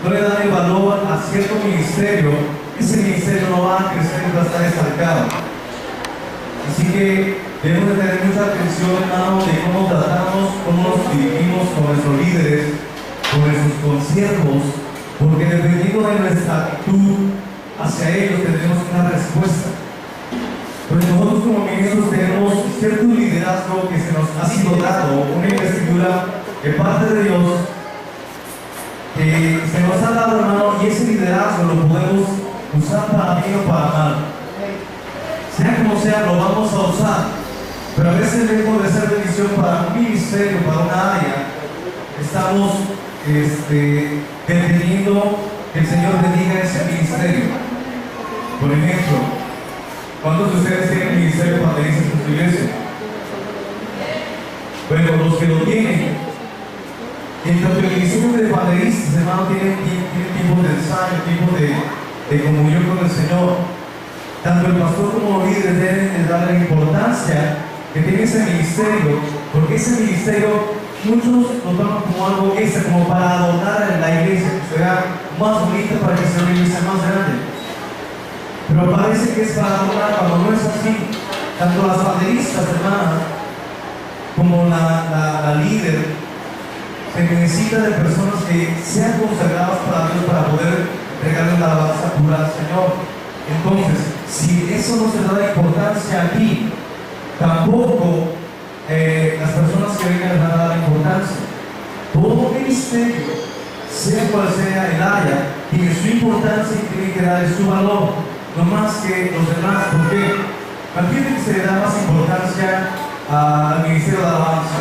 no le dan el valor a cierto ministerio, ese ministerio no va a crecer y va a estar estancado. Así que debemos de tener mucha atención, hermano, de cómo tratamos, cómo nos dirigimos con nuestros líderes, con nuestros consiervos, porque dependiendo de nuestra actitud hacia ellos tendremos una respuesta. Pues nosotros como ministros tenemos cierto liderazgo que se nos ha sido dado, una investidura de parte de Dios que se nos ha dado, hermano, y ese liderazgo lo podemos usar para bien o para mal. Sea como sea, lo vamos a usar, pero a veces lejos de ser bendición para un ministerio, para una área, estamos deteniendo que el Señor bendiga ese ministerio. Por ejemplo, ¿cuántos de ustedes tienen ministerio de panderistas en su iglesia? Bueno, los que lo tienen, en tanto el ministerio de panderistas, hermano, tienen tiempos de ensayo, tiempos de comunión con el Señor. Tanto el pastor como los líderes deben darle la importancia que tiene ese ministerio, porque ese ministerio muchos lo toman como algo extra, como para adornar la iglesia, que sea más bonita, para que sea una iglesia más grande. Pero parece que es para adornar, cuando no es así. Tanto las panderistas, hermanas, como la líder, se necesita de personas que sean consagradas para Dios, para poder regalar la alabanza pura al Señor. Entonces, si eso no se da importancia aquí, tampoco las personas que vengan van a dar importancia. Todo ministerio, sea cual sea el área, tiene su importancia y tiene que darle su valor, no más que los demás. ¿Por qué? Imagínate que se le da más importancia al ministerio de alabanza,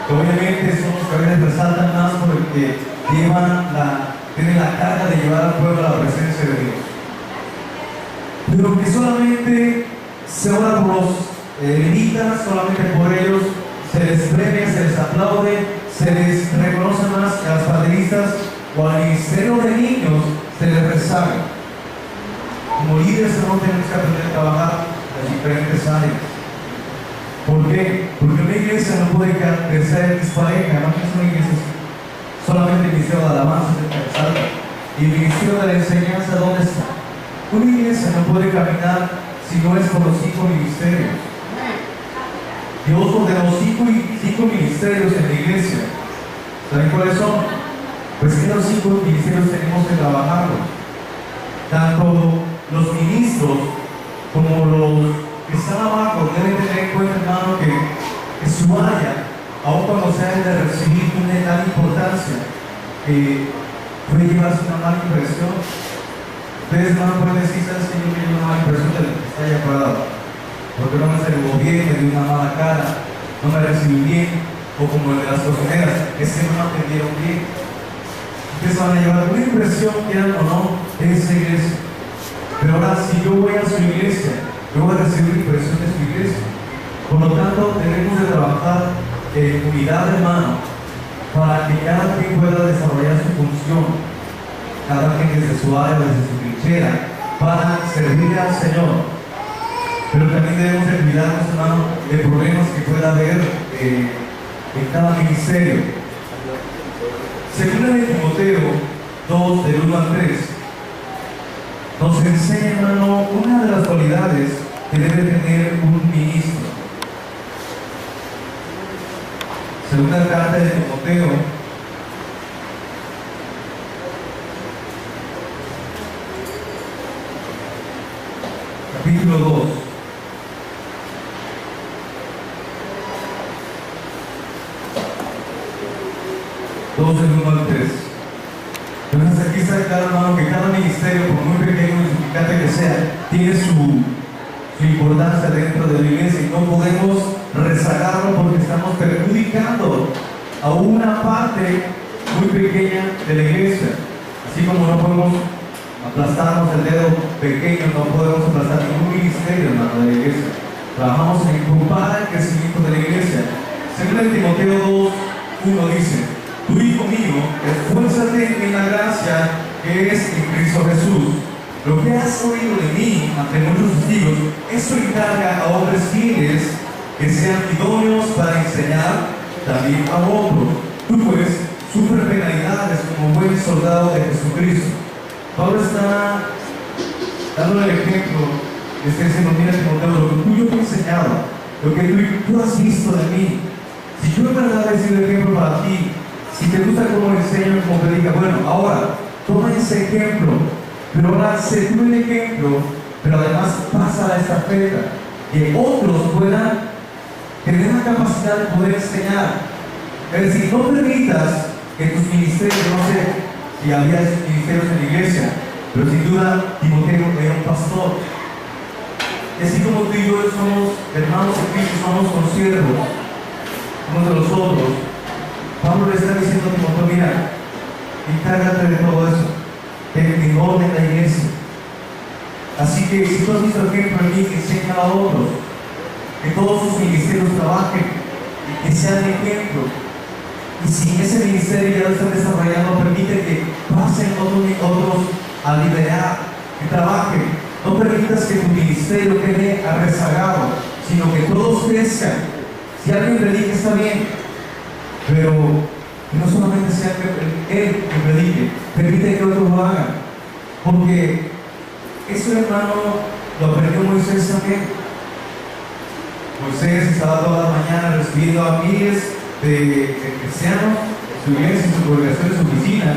que obviamente son los que a veces resaltan más porque tienen la carga de llevar al pueblo a la presencia de Dios. Pero que solamente se ora por los levitas, solamente por ellos, se les premia, se les aplaude, se les reconoce más que a los panderistas o al ministerio de niños se les rezaga. Como líderes no tenemos que aprender a trabajar en las diferentes áreas. ¿Por qué? Porque una iglesia no puede crecer dispareja, no es una iglesia solamente el ministerio de alabanza es el que resalta. Y el ministerio de la enseñanza, ¿dónde está? Una iglesia no puede caminar si no es por los 5 ministerios. Dios ordenó 5 ministerios en la iglesia. ¿Saben cuáles son? Pues que los 5 ministerios tenemos que trabajarlos. Tanto los ministros como los que están abajo deben tener en cuenta, hermano, que su área, aun cuando sea de recibir, tiene tal importancia que puede llevarse una mala impresión. Ustedes no pueden decir, ¿sabes que yo me llevo una mala impresión de lo que está allá parado? Porque no me saludó bien, me dio una mala cara, no me recibió bien, o como el de las cocineras, es que no me atendieron bien. Ustedes van a llevar una impresión, quieran o no, de esa iglesia. Pero ahora, si yo voy a su iglesia, yo voy a recibir impresión de su iglesia. Por lo tanto, tenemos que trabajar en unidad de mano para que cada quien pueda desarrollar su función, cada quien desde su área, desde su trinchera, para servir al Señor. Pero también debemos de cuidarnos, hermano, de problemas que pueda haber en cada ministerio. Según de Timoteo 2, del 1 al 3, nos enseña, hermano, una de las cualidades que debe tener un ministro. Segunda carta de Timoteo, capítulo 2. Del 1 al 3. Entonces aquí está claro, hermano, que cada ministerio, por muy pequeño y insignificante que sea, tiene su importancia dentro de la iglesia y no podemos rezagarlo porque estamos perjudicando a una parte muy pequeña de la iglesia. Así como no podemos aplastarnos el dedo pequeño, no podemos aplastar ningún ministerio, hermano, de la iglesia. Trabajamos en impulsar el crecimiento de la iglesia. Según Timoteo 2, 1 dice: tu hijo mío, esfuérzate en la gracia que es en Cristo Jesús. Lo que has oído de mí ante muchos testigos, eso encarga a hombres fieles que sean idóneos para enseñar también a otros. Tú pues, sufre penalidades como buen soldado de Jesucristo. Pablo está dándole el ejemplo, está diciendo, mira Timoteo, lo que yo te he enseñado, lo que tú has visto de mí, si yo en verdad he sido ejemplo para ti, si te gusta cómo enseño, como predica, bueno, ahora toma ese ejemplo, pero ahora sé tú el ejemplo, pero además pasa la estafeta, que otros puedan tener la capacidad de poder enseñar. Es decir, no permitas que tus ministerios, no sé si había esos ministerios en la iglesia, pero sin duda Timoteo era un pastor. Y así como tú y yo somos hermanos en Cristo, somos consiervos unos de los otros, Pablo le está diciendo a Timoteo, mira, encárgate de todo eso, en orden la iglesia. Así que si tú has visto ejemplo en mí, que enseña a otros, que todos sus ministerios trabajen y que sean ejemplo. Y si ese ministerio ya lo están desarrollando, permite que pasen otros a liderar, que trabajen. No permitas que tu ministerio quede rezagado, sino que todos crezcan. Si alguien predica, está bien, pero no solamente sea él que predique, permite que otros lo hagan. Porque eso, hermano, lo aprendió Moisés también. Moisés estaba toda la mañana recibiendo a miles de cristianos en su iglesia, en su congregación, en su oficina,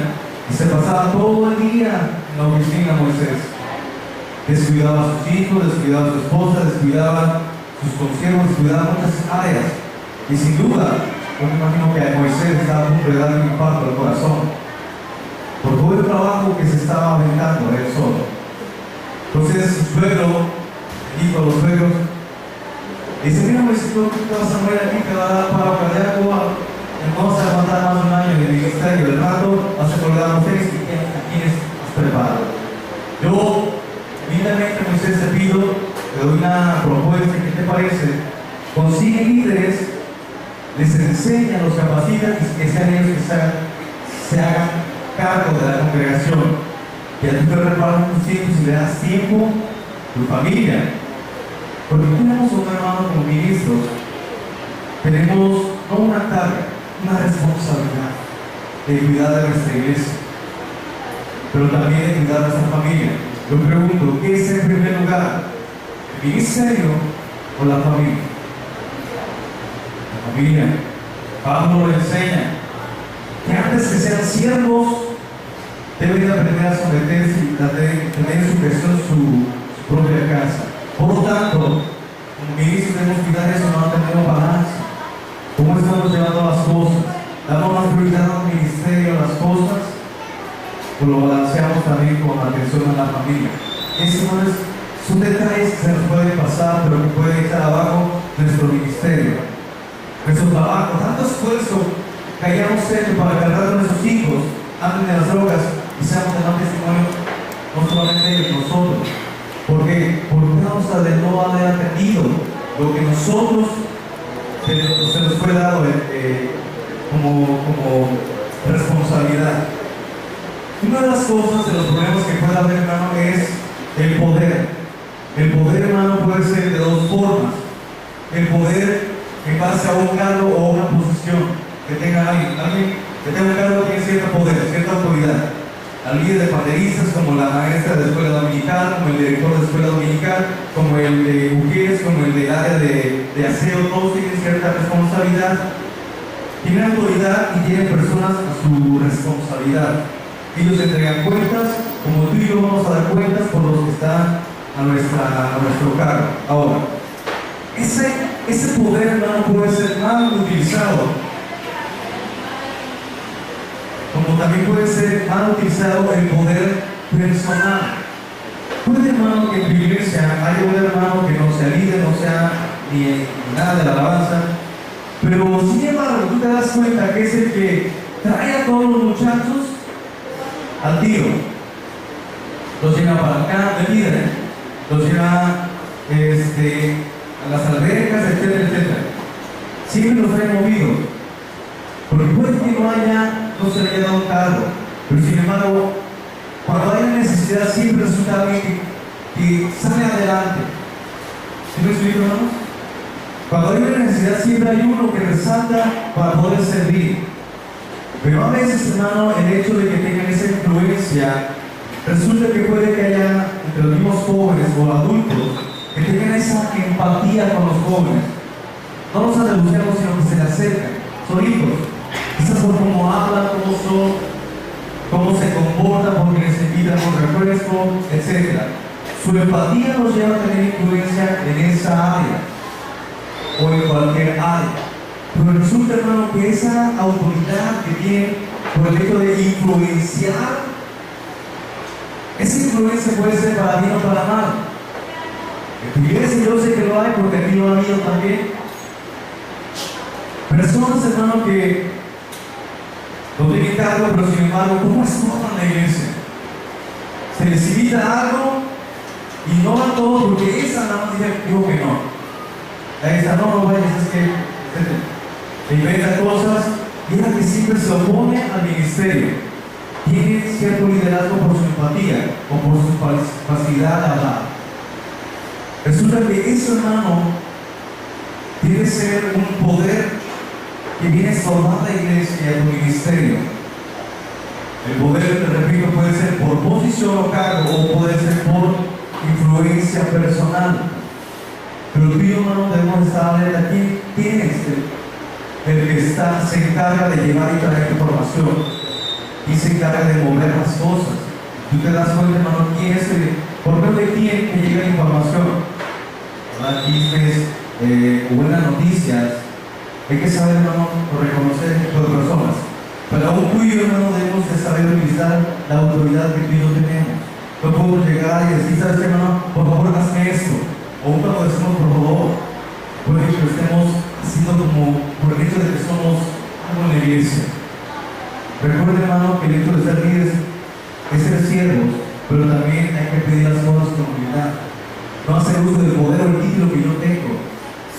y se pasaba todo el día en la oficina Moisés. Descuidaba a sus hijos, descuidaba a su esposa, descuidaba sus consiervos, descuidaba muchas áreas. Y sin duda, yo me imagino que a Moisés estaba a punto de dar un impacto al corazón por todo el trabajo que se estaba aventando él solo. Entonces su suegro dijo a los suegros, dice, mira Moisés, tú te vas a morir aquí, te va a dar paro cardíaco, vamos a aguantar más de un año de ministerio, del rato vas a colgar a ustedes y a quienes has preparado. Yo, humildemente Moisés, te pido, te doy una propuesta, ¿qué te parece? Consigue líderes, les enseña, los capacita y que sean ellos que se hagan cargo de la congregación. Y a ti te reparan tus tiempos y le das tiempo a tu familia. Porque tenemos un hermano como ministros, tenemos no una carga, una responsabilidad de cuidar de nuestra iglesia, pero también de cuidar de nuestra familia. Yo pregunto, ¿qué es en primer lugar? ¿El ministerio o la familia? La familia. Pablo lo enseña que antes que sean siervos deben aprender a someterse y tener en su gestión su propia casa. Por lo tanto, como ministros debemos cuidar eso, no tener un balance. ¿Cómo estamos llevando las cosas? ¿Damos más prioridad al ministerio, a las cosas? ¿O lo balanceamos también con la atención a la familia? Eso son detalles que se nos pueden pasar, pero que pueden echar abajo nuestro ministerio, nuestro trabajo. Tanto esfuerzo que hayamos hecho para cargar a nuestros hijos antes de las drogas y seamos de mal testimonio, no solamente ellos, nosotros. Porque por causa de no haber atendido lo que nosotros se nos fue dado como responsabilidad. Una de las cosas, de los problemas que puede haber, hermano, es el poder. El poder, hermano, puede ser de dos formas. El poder en base a un cargo o una posición que tenga alguien que tenga un cargo tiene cierto poder, cierta autoridad. Al líder de panderistas, como la maestra de escuela dominical, como el director de escuela dominical, como el de mujeres, como el del área de aseo, todos tienen cierta responsabilidad. Tienen autoridad y tienen personas a su responsabilidad. Ellos entregan cuentas, como tú y yo vamos a dar cuentas por los que están a nuestro cargo. Ahora, ese poder, hermano, puede ser mal utilizado, como también puede ser mal utilizado el poder personal. Puede, hermano, que en tu iglesia haya un hermano que no sea líder, no sea ni nada de la alabanza, pero sin embargo tú te das cuenta que es el que trae a todos los muchachos al tiro, los lleva para acá de líder, los lleva a las albercas, etcétera, etcétera. Siempre los trae movidos, porque puede que no se le haya dado un cargo, pero sin embargo, cuando hay necesidad, siempre resulta alguien que sale adelante. ¿Sí me explico, hermanos? Cuando hay una necesidad, siempre hay uno que resalta para poder servir. Pero a veces, hermano, el hecho de que tengan esa influencia, resulta que puede que haya entre los mismos jóvenes o adultos que tengan esa empatía con los jóvenes. No los anunciamos, sino que se le acercan, solitos. Quizás por cómo hablan, cómo son, cómo se comportan, porque les invitan un refresco, etc. Su empatía nos lleva a tener influencia en esa área o en cualquier área. Pero resulta, hermano, que esa autoridad que tiene por el hecho de influenciar, esa influencia puede ser para bien o para mal. En tu iglesia yo sé que lo hay porque aquí lo ha habido también. Personas, hermano, que no tienen cargo, pero sin embargo, ¿cómo estorban la iglesia? Se les invita a algo y no van todos porque esa nada más dijo que no. A esa no vayas, es que se inventa cosas y es la que siempre se opone al ministerio. Tiene cierto liderazgo por su empatía o por su facilidad de hablar. Resulta que eso, hermano, tiene que ser un poder que viene a estorbar la iglesia y a tu ministerio. El poder, te repito, puede ser por posición o cargo o puede ser por influencia personal. Pero tú y yo, hermano, debemos estar alerta aquí. ¿Quién es el que se encarga de llevar y traer información? Y se encarga de mover las cosas. Tú te das cuenta, hermano, quién es por medio de quién que llega la información. Chismes, buenas noticias. Hay que saber, hermano, reconocer este tipo de personas. Pero aún tú y yo, hermano, debemos de saber utilizar la autoridad que tú y yo tenemos. No podemos llegar y decir, ¿sabes qué, hermano? Por favor, hazme esto. O cuando decimos, por favor, puede que lo estemos haciendo como por el hecho de que somos algo en la iglesia. Recuerda, hermano, que el hecho de ser líderes es ser siervos, pero también hay que pedir las cosas con humildad. No hacer uso del poder o el título que yo tengo,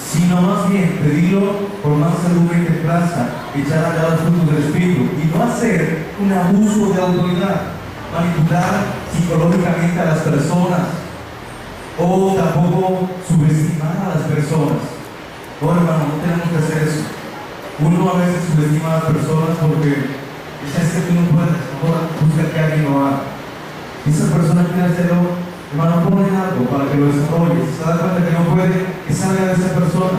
sino más bien pedirlo por más salud y plaza, echar a cada fruto del Espíritu y no hacer un abuso de autoridad, manipular psicológicamente a las personas o tampoco subestimar a las personas. No, hermano, no tenemos que hacer eso. Uno a veces subestima a las personas porque es que tú no puedes, ahora busca que alguien lo haga. Si esa persona quiere hacerlo, hermano, ponle algo para que lo desarrolle. Si se da cuenta que no puede, que salga de esa persona.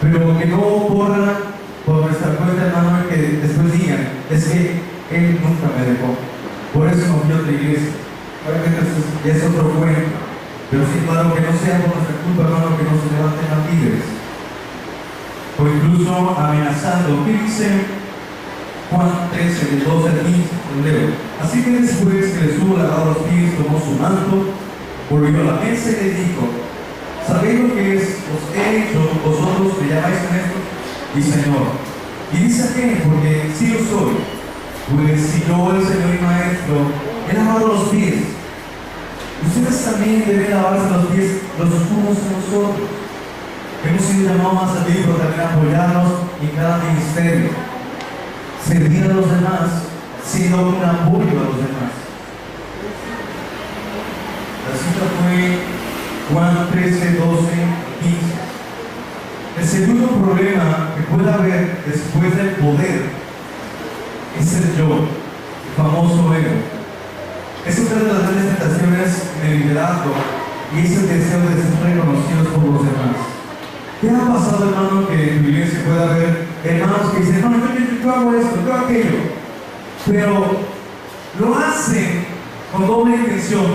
Pero que no corra por nuestra cuenta, hermano, que después digan, es que él nunca me dejó. Por eso no fui a otra iglesia. Obviamente ya es otro cuento. Pero sin embargo, que no sea por nuestra culpa, hermano, que no se levanten a líderes. O incluso amenazando. ¿Qué dice Juan 13, del 12 al 15? Leo. Así que después que Jesús lavó los pies, tomó su manto, volvió a la mesa y le dijo, ¿sabéis lo que os he hecho vosotros que llamáis maestros y Señor? Y dice a qué, porque sí lo soy. Pues si yo, el Señor y Maestro, he lavado los pies, ustedes también deben lavarse los pies los unos a los otros. Hemos sido llamados a servir, pero también a apoyarnos en cada ministerio. Servir a los demás, siendo un apoyo a los demás. La cita fue Juan 13, 12, 15. El segundo problema que puede haber después del poder es el yo, el famoso ego. Es otra de las grandes tentaciones en el liderazgo y es el deseo de ser reconocidos por los demás. ¿Qué ha pasado, hermano, que en tu iglesia puede haber hermanos que dicen, hermano, yo hago esto, yo hago aquello? Pero lo hacen con doble intención.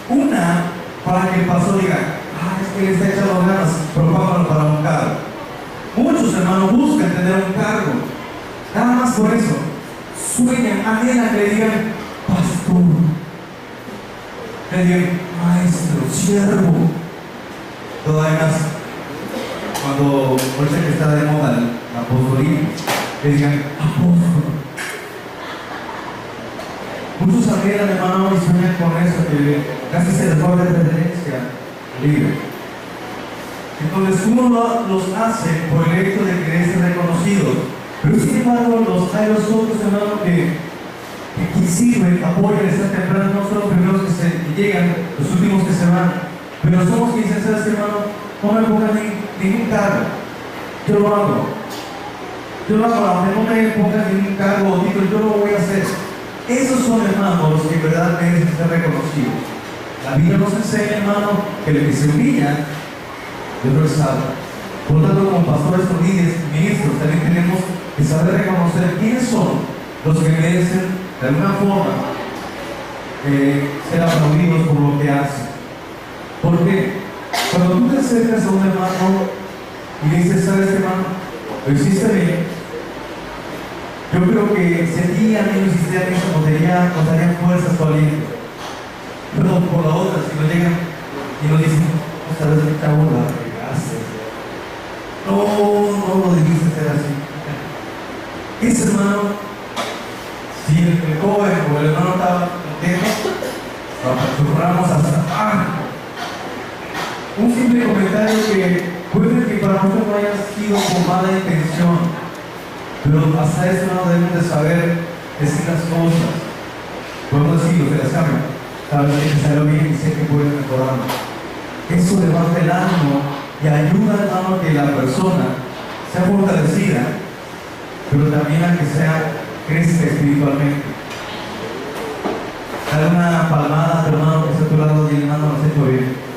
Una, para que el pastor diga, es que le está echando ganas, propágalo para un cargo. Muchos hermanos buscan tener un cargo, nada más por eso. Sueñan, anhelan que le digan, pastor, le digan, maestro, siervo. Todavía más, cuando ahorita que está de moda el apostolín, le digan, apóstol. Muchos anhelan, hermano, y sueñan con eso, que casi se les va de pertenencia libre. Entonces uno los hace por el hecho de querer ser reconocidos, pero sin embargo hay los otros, hermanos, que sirven, apoyan, están temprano, no son los primeros que llegan, los últimos que se van, pero somos quienes dicen, ¿sabes, hermano? No me pongan ningún cargo, yo lo hago. yo no hago, no me pongan ningún cargo o título, yo lo voy a hacer. Esos son hermanos que en verdad merecen ser reconocidos. La Biblia nos enseña, hermano, que el que se humilla, Dios lo salva. Por lo tanto, como pastores o líderes, ministros, también tenemos que saber reconocer quiénes son los que merecen, de alguna forma, ser aplaudidos por lo que hacen. Porque cuando tú te acercas a un hermano y le dices, ¿sabes qué, hermano? Lo hiciste bien. Yo creo que si a ti a mí lo hiciste a mí, nos darían fuerzas o aliento. Pero por la otra, si nos llegan y nos dicen, ¿sabes qué, chavo? La regaste. No lo debiste hacer así. Ese hermano, si el joven o el hermano estaba contento, lo apachurramos hasta un simple comentario que puede que para nosotros no haya sido con mala intención, pero hasta eso no debemos de saber decir las cosas. Podemos decirlo, se las cambio. Tal vez que sea lo bien y sé que puede mejorarlo. Eso levanta el ánimo y ayuda, hermano, a que la persona sea fortalecida, pero también a que crezca espiritualmente. Dale una palmada a tu hermano que está a tu lado y el hermano lo has hecho bien.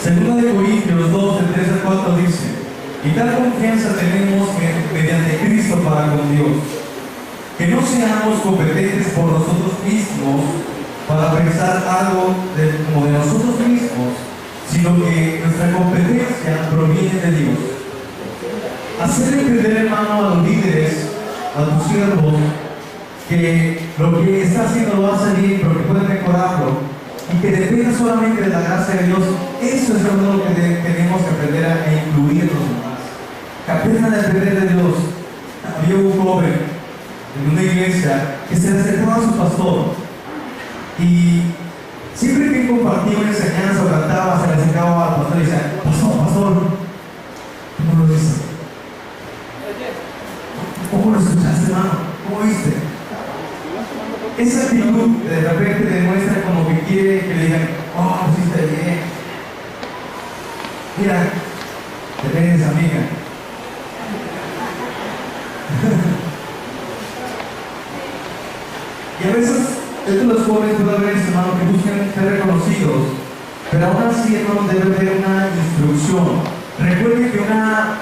Segunda de Corintios 2, del 3 al 4 dice: y tal confianza tenemos mediante Cristo para con Dios, que no seamos competentes por nosotros mismos para pensar algo como de nosotros mismos, sino que nuestra competencia proviene de Dios. Hacer entender, hermano, a los líderes, a tus siervos, que lo que está haciendo lo hace bien, pero que puede mejorarlo, y que depende solamente de la gracia de Dios. Eso es lo que tenemos que aprender a incluir en los demás. Que aprendan a aprender de Dios. Había un joven en una iglesia que se le acercaba a su pastor y siempre que compartía una enseñanza o cantaba, se le acercaba al pastor y decía: pastor, ¿cómo lo dices? ¿Cómo lo escuchaste, hermano? ¿Cómo viste? Esa actitud de repente demuestra como que quiere que le digan: oh, lo hiciste bien. Mira, te ves, amiga. Y a veces, estos jóvenes pueden ver, hermano, que buscan ser reconocidos, pero aún así, hermano, debe haber una instrucción. Recuerden que una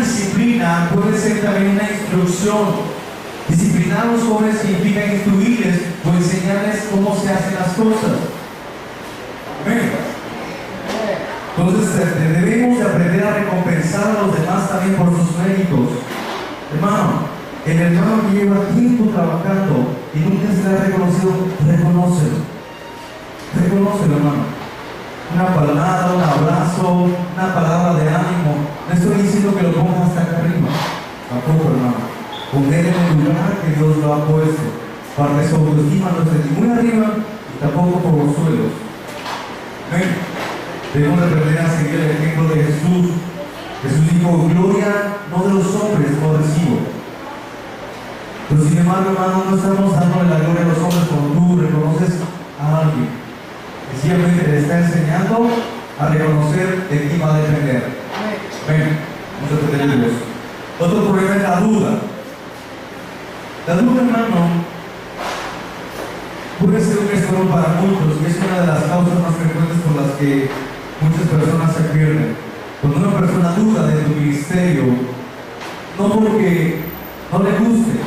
disciplina puede ser también una instrucción. Disciplinar a los jóvenes significa instruirles o enseñarles cómo se hacen las cosas. Amén. Entonces debemos de aprender a recompensar a los demás también por sus méritos. Hermano, el hermano que lleva tiempo trabajando y nunca se le ha reconocido, reconócelo. Reconócelo, hermano. Una palmada, un abrazo, una palabra de ánimo. No estoy diciendo que lo pongas hasta acá arriba. Tampoco, hermano. Poner en el lugar que Dios lo ha puesto, para que su autoestima no esté ni muy arriba y tampoco por los suelos. ¿Ven? Debemos aprender a seguir el ejemplo de Jesús. Jesús dijo: gloria no de los hombres, no recibo. Pero sin embargo, hermano, no estamos dándole la gloria a los hombres cuando tú reconoces a alguien. Sencillamente le está enseñando a reconocer de quién va a depender. Ven, vamos a depender de Dios. Otro problema es la duda. La duda, hermano, puede ser un estorbo para muchos y es una de las causas más frecuentes por las que muchas personas se pierden. Cuando una persona duda de tu ministerio, no porque no le guste,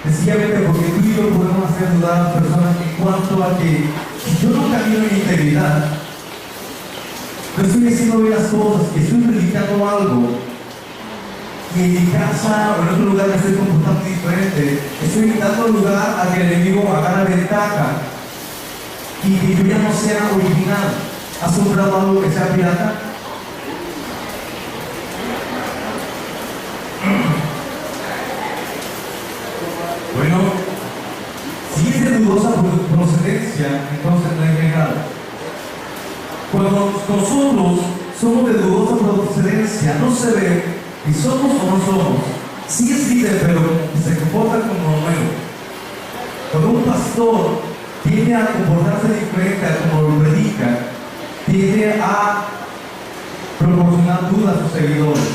sencillamente porque tú y yo podemos hacer dudar a las personas en cuanto a que si yo no camino en integridad, no estoy diciendo bien las cosas, que estoy predicando algo, y en mi casa o en otro lugar me estoy comportando diferente, estoy dando lugar a que el enemigo agarre ventaja y que yo ya no sea original. ¿Has comprado algo que sea pirata? Bueno, si es de dudosa procedencia, entonces no es legal. Cuando nosotros somos de dudosa procedencia, no se ve si somos o no somos. Sí existe, pero se comporta como nuevo. Cuando un pastor tiende a comportarse diferente a como lo predica, tiende a proporcionar dudas a sus seguidores.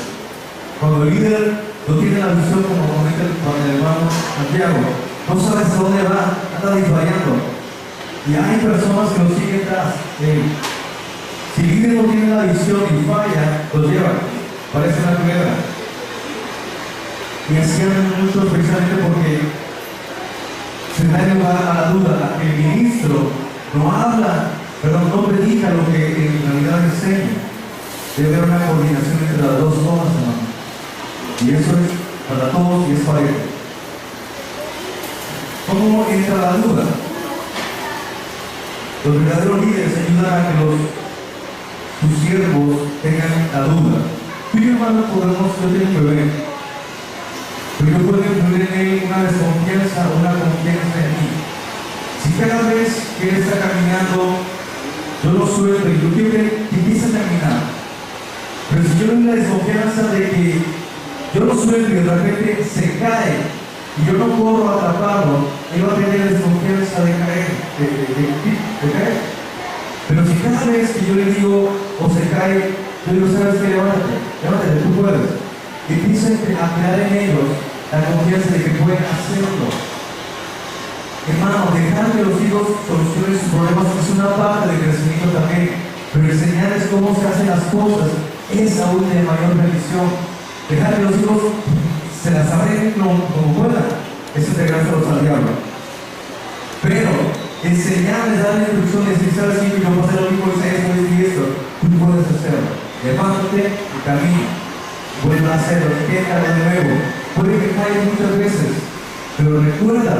Cuando el líder no tiene la visión como comenta el hermano Santiago, no sabe hacia dónde va, anda disvariando. Y hay personas que lo siguen tras él. Si el líder no tiene la visión y falla, los lleva. Parece una culebra. Y así andan muchos precisamente porque se da lugar a la duda, a que el ministro no habla, pero no predica lo que en realidad enseña. Debe haber una coordinación entre las dos cosas, hermano. Y eso es para todos y es parejo. ¿Cómo entra la duda? Los verdaderos líderes ayudan a que sus siervos tengan la duda. Tú y yo, hermano, yo tengo que ver, pero yo puedo influir en él una desconfianza, una confianza en mí. Si cada vez que él está caminando, yo lo suelto y yo quiero que empiece a caminar, pero si yo tengo la desconfianza de que yo lo suelto y de repente se cae y yo no corro a atraparlo, él va a tener desconfianza de caer, de caer. Pero si cada vez que yo le digo o se cae, yo digo, ¿sabes qué? Levántate, tú puedes. Y empiezo a crear en ellos la confianza de que pueden hacerlo. Hermano, dejar que los hijos solucionen sus problemas es una parte del crecimiento también, pero enseñarles cómo se hacen las cosas es aún de mayor bendición. Dejar que los hijos se las arreglen como puedan, eso te gracias al diablo. Pero enseñarles, darles instrucciones, decir, ¿sabes qué? Yo voy a hacer lo mismo, esto y esto, tú puedes hacerlo. Levántate y camina. Vuelve a hacerlo, inténtalo de nuevo. Puede que caigas muchas veces, pero recuerda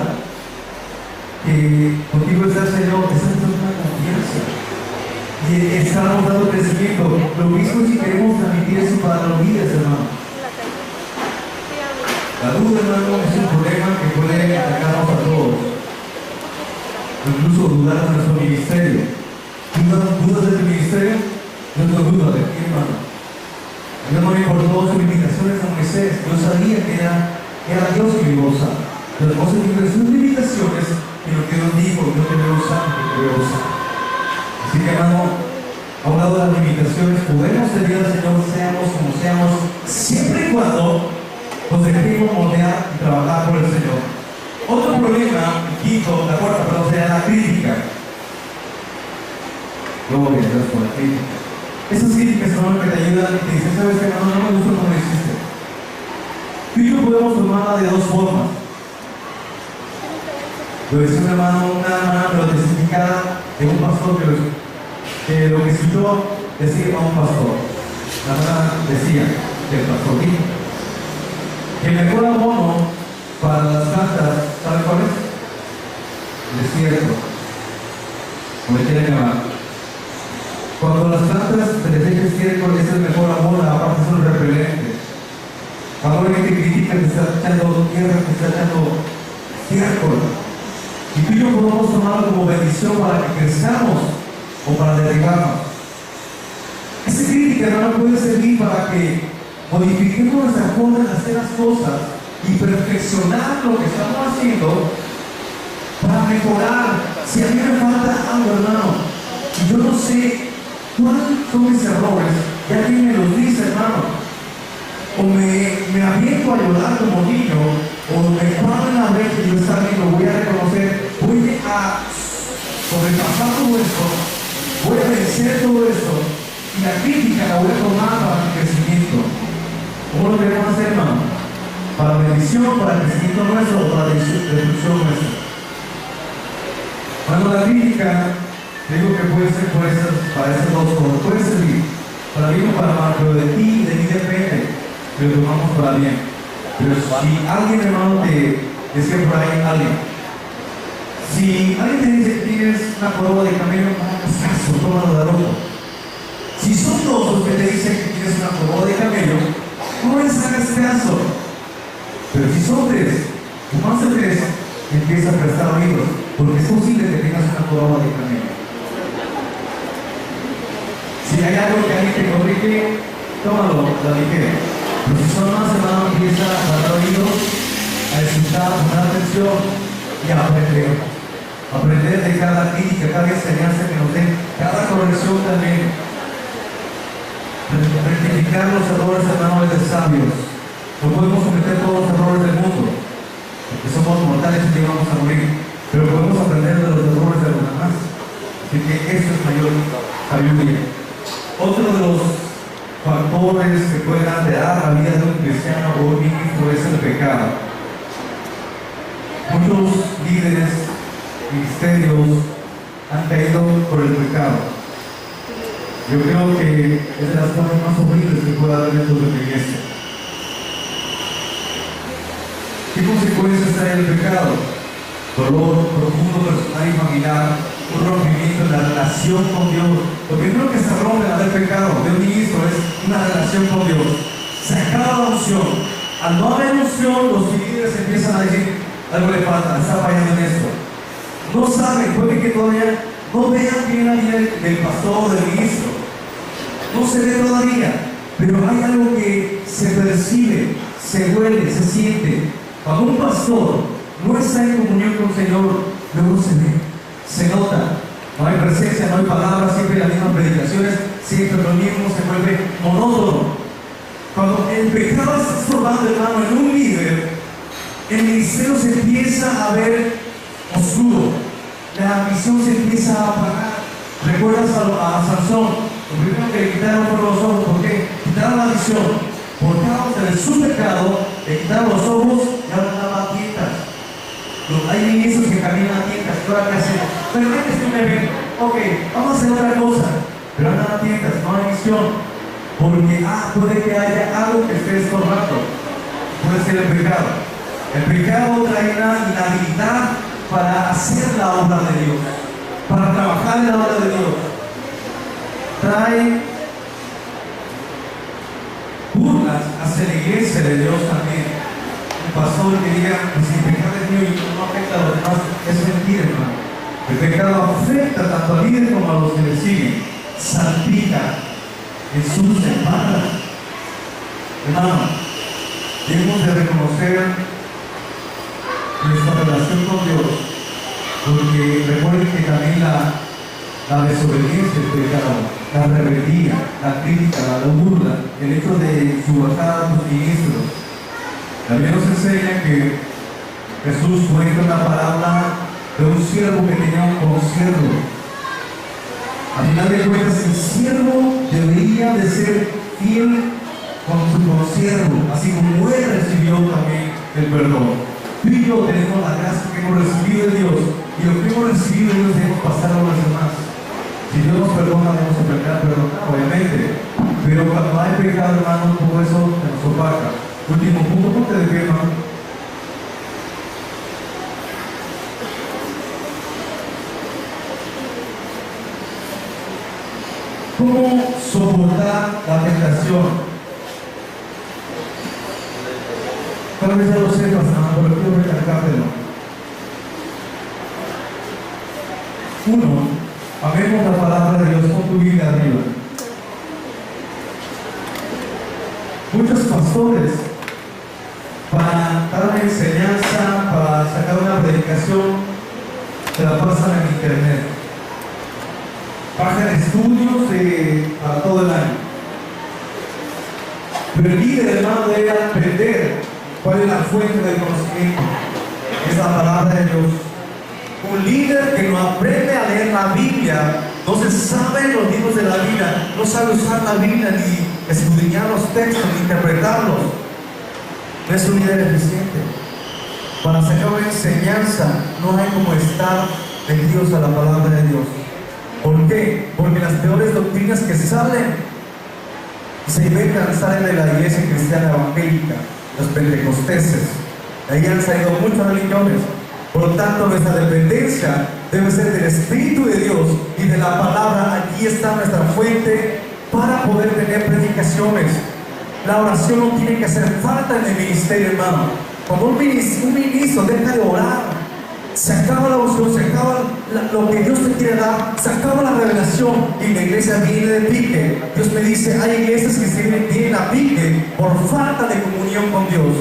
que contigo está el Señor, esa es una confianza. Y estamos dando crecimiento. Lo mismo si queremos transmitir eso para los líderes, hermano. La duda, hermano, es un problema que puede atacarnos a todos. Incluso dudar de nuestro ministerio. ¿Dudas de tu ministerio? No tengo duda de ti, hermano. Yo no me importó sus limitaciones a Moisés. Yo sabía que era Dios que me iba a usar. Pero Dios tiene sus limitaciones y lo que Dios dijo, yo te voy a usar, yo te voy a usar. Así que, hermano, a un lado de las limitaciones, podemos servir al Señor, seamos como seamos, siempre y cuando nos dejemos moldear y trabajar por el Señor. Otro problema, quinto, la cuarta, pero sea la crítica. Luego que Dios por la crítica. Esas críticas son las que te ayudan y te dicen, ¿sabes qué, hermano? No me gusta cómo lo hiciste. Tú y yo podemos tomarla de dos formas. Lo decía una hermana, pero testificada de un pastor que lo que escuchó decir a un pastor. La hermana decía, que el pastor dijo, que el mejor abono para las plantas, ¿sabe cuál es? El desierto. Como quieren llamar. Cuando las plantas se les echa estiércol, es el mejor abono, aparte es un repelente. Cuando alguien te critica que está echando tierra, que está echando estiércol. Y tú y yo podemos tomarlo como bendición para que crezcamos o para derribarnos. Esa crítica no puede servir para que modifiquemos nuestra forma de hacer las cosas y perfeccionar lo que estamos haciendo para mejorar. Si a mí me falta algo, hermano, y yo no sé cuáles son mis errores, ya alguien me los dice, hermano, o me aviento a llorar como niño, o me paro en la vez y yo está bien, lo voy a reconocer, voy a sobrepasar todo esto, voy a vencer todo esto, y la crítica la voy a tomar para mi crecimiento. ¿Cómo lo queremos hacer, hermano? Para bendición, para crecimiento nuestro, o para destrucción nuestra. Cuando la crítica, digo que puede ser para esas dos cosas, puede servir para bien o para mal, pero de ti y de mí depende que lo tomamos para bien. Pero si alguien, hermano, te decía por ahí, si alguien te dice que tienes una prueba de camello, no hagas caso, tómalo de rojo. Si son dos los que te dicen que tienes una prueba de camello, no les hagas caso. Pero si son tres, o más de tres, empieza a prestar oídos, porque es posible que tengas una prueba de camello. Si hay algo que alguien te corrige, tómalo, la ligera. Pero si son más, hermano, empieza a dar oídos, a escuchar, a poner atención, y aprender. Aprender de cada crítica, cada enseñanza que nos den, cada corrección también. Rectificar los errores, hermanos, de sabios. No podemos cometer todos los errores del mundo, porque somos mortales y que vamos a morir, pero podemos aprender de los errores de los demás. Así que eso es mayor sabiduría. Otro de los factores que pueden alterar la vida de un cristiano o un ministro es el pecado. Muchos líderes, ministerios han caído por el pecado. Yo creo que es de las cosas más horribles que puede haber dentro de la iglesia. ¿Qué consecuencias trae el pecado? Dolor profundo, personal y familiar, un rompimiento en la relación con Dios. Lo primero que se rompe al haber pecado de un ministro es una relación con Dios. Se acaba la unción. Al no haber unción, los líderes empiezan a decir, algo le falta, está fallando en esto. No saben, puede que todavía no vean bien la vida del pastor o del ministro. No se ve todavía, pero hay algo que se percibe, se huele, se siente. Cuando un pastor no está en comunión con el Señor, luego se ve, se nota. No hay presencia, no hay palabras, siempre las mismas predicaciones, siempre lo mismo, se vuelve monótono. Cuando el pecado está estorbando, hermano, en un líder, el ministerio se empieza a ver oscuro, la ambición se empieza a apagar. ¿Recuerdas a Sansón? Lo primero que le quitaron fueron los ojos. ¿Por qué? Quitaron la visión. Por causa de su pecado, le quitaron los ojos y ahora andaba a tientas. Hay ministros que caminan a tientas. ¿Qué hora que hacen? Pero no es un evento. Ok, vamos a hacer otra cosa. Pero andan a tientas, no hay visión. Porque, puede que haya algo que esté estorbando. Puede ser el pecado. El pecado trae una inhabilidad para hacer la obra de Dios, para trabajar en la obra de Dios. Trae burlas hacia la iglesia de Dios también. Un pastor que diga, pues si el pecado es mío y no afecta a los demás, es mentira, hermano. El pecado afecta tanto al líder como a los que le siguen. Salpica, ensucia, mata. Hermano, debemos de reconocer nuestra relación con Dios, porque recuerden que también la desobediencia es pecado, la rebeldía, la crítica, la burla, el hecho de subajar a los ministros. También nos enseña que Jesús cuenta una parábola de un siervo que tenía un consiervo. Al final de cuentas, el siervo debería de ser fiel con su consiervo, así como él recibió también el perdón. Tú y yo tenemos la gracia que hemos recibido de Dios, y lo que hemos recibido de Dios debemos pasarlo a los demás. Si Dios nos perdona, debemos aprender a perdonar, obviamente. Pero cuando hay pecado, hermano, todo eso nos opaca. Último punto, ponte de pie, hermano. ¿Cómo soportar la tentación? Tal vez ya lo sepas, pero quiero recalcártelo. Uno, amemos la palabra de Dios con tu vida arriba. Muchos pastores, para dar una enseñanza, para sacar una predicación, se la pasan en internet. Bajan estudios para todo el año. Pero el líder, hermano, debe aprender cuál es la fuente del conocimiento. Es la palabra de Dios. Un líder que no aprende a leer la Biblia, no se sabe los libros de la Biblia, no sabe usar la Biblia, ni escudriñar los textos, ni interpretarlos, no es un líder eficiente. Para sacar una enseñanza, no hay como estar metidos a la palabra de Dios. ¿Por qué? Porque las peores doctrinas que salen, se inventan, salen de la iglesia cristiana evangélica, los pentecosteses. De ahí han salido muchas religiones. Por lo tanto, nuestra dependencia debe ser del Espíritu de Dios y de la palabra. Aquí está nuestra fuente para poder tener predicaciones. La oración no tiene que hacer falta en el ministerio, hermano. Cuando un ministro deja de orar, se acaba la oración, se acaba lo que Dios te quiere dar, se acaba la revelación y la iglesia viene de pique. Dios me dice, hay iglesias que vienen a pique por falta de comunión con Dios.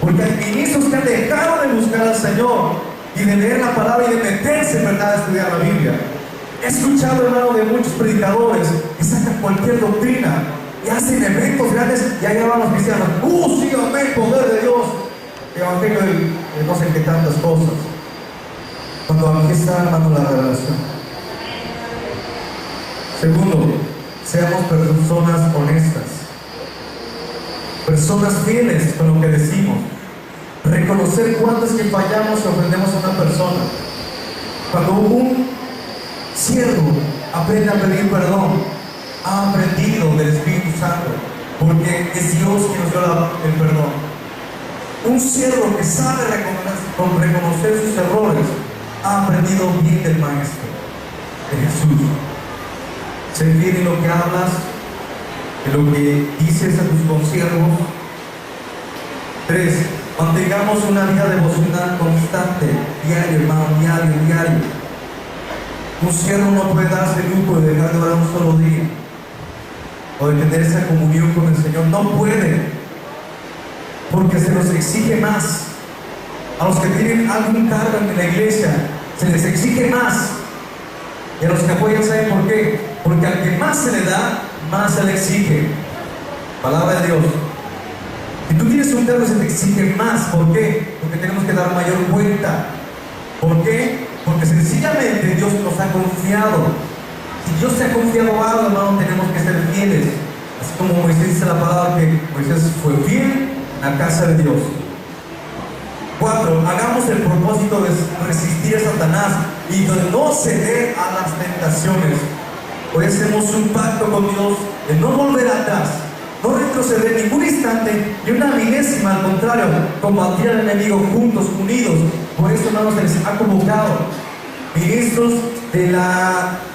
Porque hay ministros que han dejado de buscar al Señor y de leer la palabra y de meterse, ¿verdad?, a estudiar la Biblia. He escuchado, hermano, de muchos predicadores que sacan cualquier doctrina y hacen eventos grandes y allá van los cristianos. Sí, amén, poder de Dios. Evangelio de no sé qué tantas cosas. Cuando aquí está, hermano, la revelación. Segundo, seamos personas honestas, personas fieles con lo que decimos. Reconocer cuándo es que fallamos o ofendemos a una persona. Cuando un siervo aprende a pedir perdón, ha aprendido del Espíritu Santo, porque es Dios quien nos da el perdón. Un siervo que sabe reconocer sus errores, ha aprendido bien del Maestro, de Jesús. Sé fiel en lo que hablas, en lo que dices a tus consiervos. 3. Mantengamos una vida devocional constante, diario, hermano, diario. Un siervo no puede darse el lujo de dejar de orar un solo día o de tener esa comunión con el Señor. No puede, porque se nos exige más. A los que tienen algún cargo en la iglesia se les exige más, y a los que apoyan, ¿saben por qué? Porque al que más se le da, más se le exige. Palabra de Dios. Si tú tienes un cargo, se te exige más. ¿Por qué? Porque tenemos que dar mayor cuenta. ¿Por qué? Porque sencillamente Dios nos ha confiado. Si Dios te ha confiado algo, hermano, tenemos que ser fieles. Así como Moisés dice la palabra que Moisés fue fiel en la casa de Dios. 4. Hagamos el propósito de resistir a Satanás y de no ceder a las tentaciones. Hoy hacemos un pacto con Dios de no volver atrás, no retroceder ningún instante ni una milésima, al contrario, combatir al enemigo juntos, unidos. Por eso, hermanos, se les ha convocado ministros de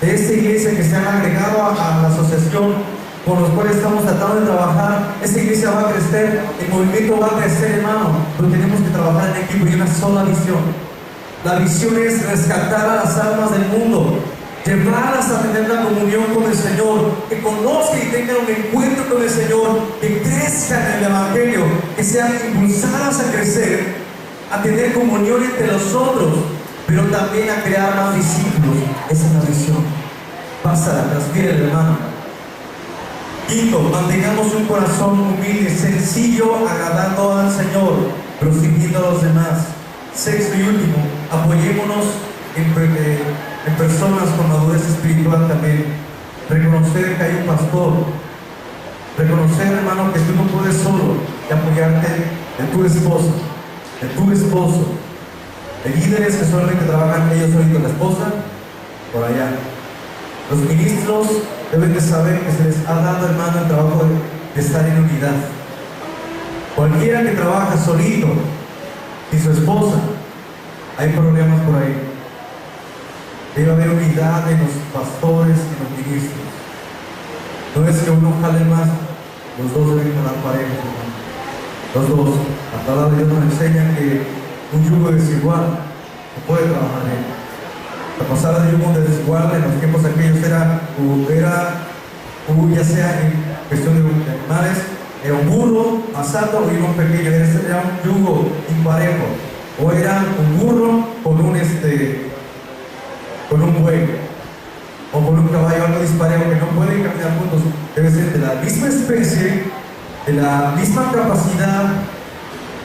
esta iglesia que se han agregado a la asociación, con los cuales estamos tratando de trabajar. Esta iglesia va a crecer, el movimiento va a crecer, hermano, pero tenemos que trabajar en equipo y una sola visión. La visión es rescatar a las almas del mundo, llevarlas a tener la comunión con el Señor, que conozcan y tengan un encuentro con el Señor, que crezcan en el Evangelio, que sean impulsadas a crecer, a tener comunión entre los otros, pero también a crear más discípulos. Esa es la visión. Pasa, transfiere, hermano. 5. Mantengamos un corazón humilde, sencillo, agradando al Señor, pero sirviendo a los demás. 6. y último, apoyémonos en personas con madurez espiritual también. Reconocer que hay un pastor. Reconocer, hermano, que tú no puedes solo, y apoyarte de tu esposa, de tu esposo. De líderes que solamente trabajan ellos solitos, la esposa, por allá. Los ministros deben de saber que se les ha dado, hermano, el trabajo de estar en unidad. Cualquiera que trabaja solito y su esposa, hay problemas por ahí. Debe haber unidad en los pastores y los ministros. No es que uno jale más, los dos deben jalar parejos, hermano. Los dos. La palabra de Dios nos enseña que un yugo desigual no puede trabajar bien. La pasada de yugo desigual en los tiempos aquellos era ya sea en cuestión de animales, era un burro pasando y uno pequeño, era un yugo imparejo, o era un burro con un buey, o con un caballo, algo disparejo, que no pueden caminar juntos. Debe ser de la misma especie, de la misma capacidad,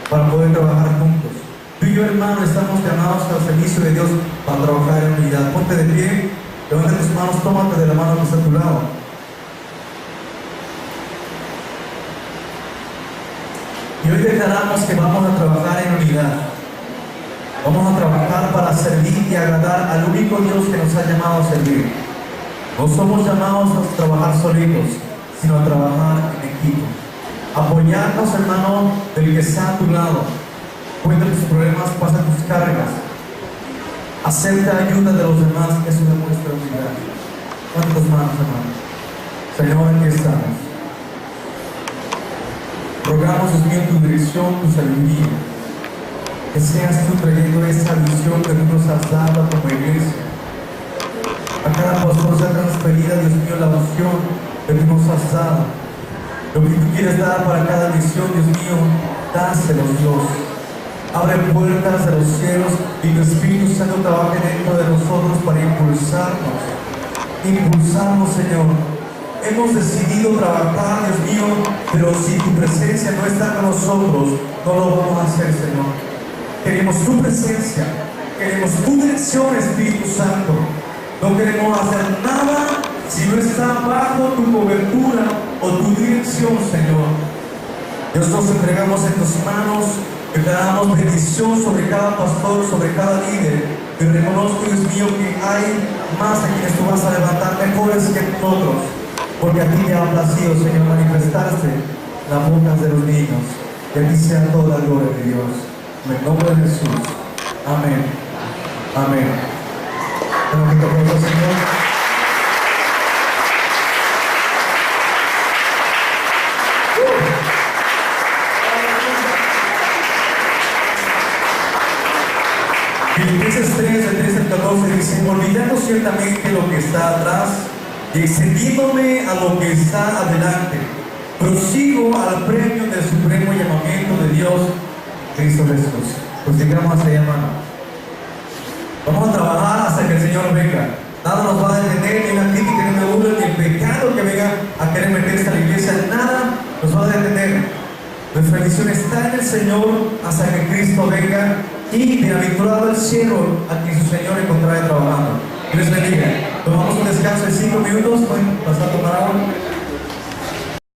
para poder trabajar juntos. Tú y yo, hermano, estamos llamados al servicio de Dios para trabajar en unidad. Ponte de pie, levanta tus manos, tómate de la mano que está a tu lado. Y hoy declaramos que vamos a trabajar en unidad. Vamos a trabajar para servir y agradar al único Dios que nos ha llamado a servir. No somos llamados a trabajar solitos, sino a trabajar en equipo. Apoyarnos, hermano, del que está a tu lado. Cuenta tus problemas, pasa tus cargas. Acepta ayuda de los demás, eso demuestra unidad. Levanta tus manos, hermano. Señor, aquí estamos. Rogamos, Dios mío, tu dirección, tu sabiduría. Que seas tú trayendo esa visión que tú nos has dado como iglesia. A cada pastor sea transferida, Dios mío, la visión que tú nos has dado. Lo que tú quieres dar para cada misión, Dios mío, dáselo, Dios. Abre puertas de los cielos y tu Espíritu Santo trabaje dentro de nosotros para impulsarnos. Impulsarnos, Señor. Hemos decidido trabajar, Dios mío, pero si tu presencia no está con nosotros, no lo vamos a hacer, Señor. Queremos tu presencia, queremos tu dirección, Espíritu Santo. No queremos hacer nada si no está bajo tu cobertura o tu dirección, Señor. Dios, nos entregamos en tus manos, declaramos bendición sobre cada pastor, sobre cada líder. Y reconozco, Dios mío, que hay más a quienes tú vas a levantar mejores que nosotros, porque a ti te ha placido, Señor, manifestarse en las bocas de los niños. Que a ti sea toda la gloria de Dios. En el nombre de Jesús. Amén. Amén. Un poquito por Dios, Señor. Filipenses 3, del 13 al 14 dice: olvidando ciertamente lo que está atrás y extendiéndome a lo que está adelante, prosigo al premio del supremo llamamiento de Dios, Cristo Jesús. Pues digamos hasta allá, hermano. Vamos a trabajar hasta que el Señor venga. Nada nos va a detener, ni la crítica, ni la burla, ni el pecado que venga a querer meterse a la iglesia. Nada nos va a detener. Nuestra misión está en el Señor hasta que Cristo venga. Y bienaventurado el cielo a quien su Señor encontrará trabajando. Dios bendiga. Tomamos un descanso de 5 minutos. Pueden pasar a tomar agua.